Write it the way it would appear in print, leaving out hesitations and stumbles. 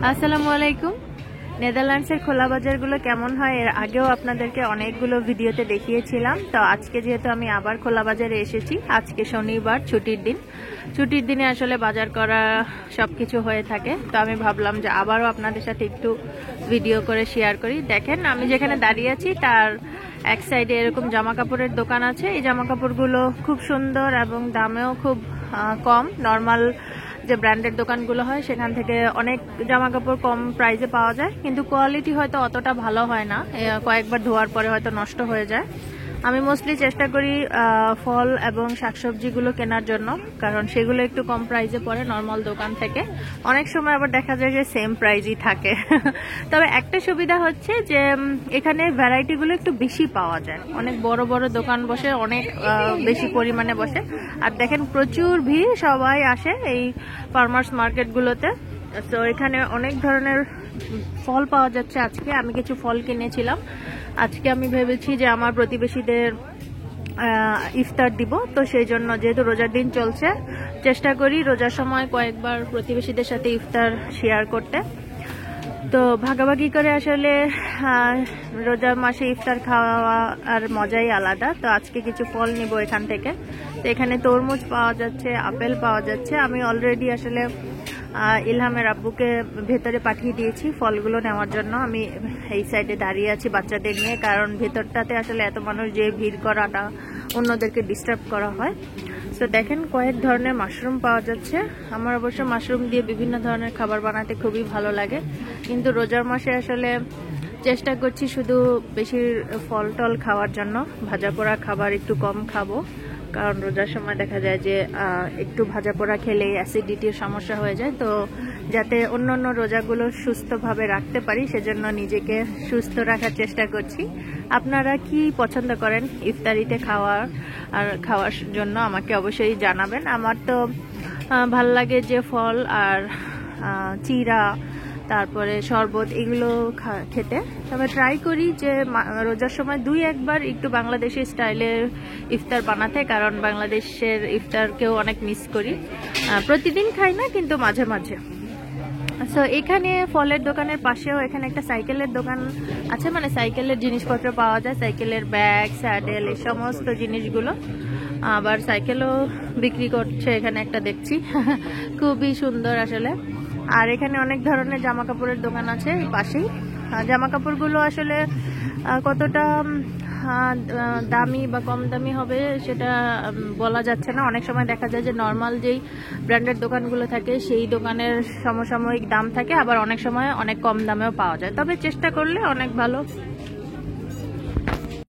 আসসালামু আলাইকুম। নেদারল্যান্ডসের খোলা বাজারগুলো কেমন হয় এর আগেও আপনাদেরকে অনেকগুলো ভিডিওতে দেখিয়েছিলাম। তো আজকে যেহেতু আমি আবার খোলা বাজারে এসেছি, আজকে শনিবার ছুটির দিন। ছুটির দিনে আসলে বাজার করা সবকিছু হয়ে থাকে, তো আমি ভাবলাম যে আবারও আপনাদের সাথে একটু ভিডিও করে শেয়ার করি। দেখেন আমি যেখানে দাঁড়িয়ে আছি তার এক সাইডে এরকম জামা কাপড়ের দোকান আছে। এই জামা কাপড়গুলো খুব সুন্দর এবং দামেও খুব কম। নর্মাল যে ব্র্যান্ডের দোকানগুলো হয় সেখান থেকে অনেক জামা কাপড় কম প্রাইসে পাওয়া যায়, কিন্তু কোয়ালিটি হয়তো অতটা ভালো হয় না, কয়েকবার ধোয়ার পরে হয়তো নষ্ট হয়ে যায়। আমি মোস্টলি চেষ্টা করি ফল এবং শাকসবজিগুলো কেনার জন্য, কারণ সেগুলো একটু কম প্রাইসে পড়ে নর্মাল দোকান থেকে। অনেক সময় আবার দেখা যায় যে সেম প্রাইসই থাকে। তবে একটা সুবিধা হচ্ছে যে এখানে ভ্যারাইটিগুলো একটু বেশি পাওয়া যায়। অনেক বড় বড় দোকান বসে, অনেক বেশি পরিমাণে বসে। আর দেখেন প্রচুর ভিড়, সবাই আসে এই ফার্মার্স মার্কেটগুলোতে। তো এখানে অনেক ধরনের ফল পাওয়া যাচ্ছে। আজকে আমি কিছু ফল কিনেছিলাম। আজকে আমি ভেবেছি যে আমার প্রতিবেশীদের ইফতার দিব, তো সেই জন্য যেহেতু রোজার দিন চলছে, চেষ্টা করি রোজার সময় কয়েকবার প্রতিবেশীদের সাথে ইফতার শেয়ার করতে। তো ভাগাভাগি করে আসলে রোজার মাসে ইফতার খাওয়া আর মজাই আলাদা। তো আজকে কিছু ফল নিব এখান থেকে। তো এখানে তরমুজ পাওয়া যাচ্ছে, আপেল পাওয়া যাচ্ছে। আমি অলরেডি আসলে ইলহামের আব্বুকে ভেতরে পাঠিয়ে দিয়েছি ফলগুলো নেওয়ার জন্য। আমি এই সাইডে দাঁড়িয়ে আছি বাচ্চাদের নিয়ে, কারণ ভেতরটাতে আসলে এত মানুষ যে ভিড় করাটা অন্যদেরকে ডিস্টার্ব করা হয়। তো দেখেন কয়েক ধরনের মাশরুম পাওয়া যাচ্ছে। আমার অবশ্য মাশরুম দিয়ে বিভিন্ন ধরনের খাবার বানাতে খুবই ভালো লাগে, কিন্তু রোজার মাসে আসলে চেষ্টা করছি শুধু বেশি ফল টল খাওয়ার জন্য। ভাজা পোড়া খাবার একটু কম খাবো, কারণ রোজার সময় দেখা যায় যে একটু ভাজা পোড়া খেলে অ্যাসিডিটির সমস্যা হয়ে যায়। তো যাতে অন্য রোজাগুলো সুস্থভাবে রাখতে পারি, সেজন্য নিজেকে সুস্থ রাখার চেষ্টা করছি। আপনারা কি পছন্দ করেন ইফতারিতে খাওয়ার জন্য আমাকে অবশ্যই জানাবেন। আমার তো ভাল লাগে যে ফল আর চিরা, তারপরে শরবত, এগুলো খেতে। তবে ট্রাই করি যে রোজার সময় দুই একবার একটু বাংলাদেশি স্টাইলের ইফতার বানাতে, কারণ বাংলাদেশের ইফতারকেও অনেক মিস করি। প্রতিদিন খাই না, কিন্তু মাঝে মাঝে। সো এখানে ফলের দোকানের পাশেও এখানে একটা সাইকেলের দোকান আছে, মানে সাইকেলের জিনিসপত্র পাওয়া যায়, সাইকেলের ব্যাগ, স্যাডেল, এই সমস্ত জিনিসগুলো। আবার সাইকেলও বিক্রি করছে এখানে একটা দেখছি। খুবই সুন্দর আসলে। আর এখানে অনেক ধরনের জামা কাপড়ের দোকান আছে এই পাশেই। জামা কাপড়গুলো আসলে কতটা দামি বা কম দামি হবে সেটা বলা যাচ্ছে না। অনেক সময় দেখা যায় যে নর্মাল যেই ব্র্যান্ডের দোকানগুলো থাকে সেই দোকানের সমসাময়িক দাম থাকে, আবার অনেক সময় অনেক কম দামেও পাওয়া যায়। তবে চেষ্টা করলে অনেক ভালো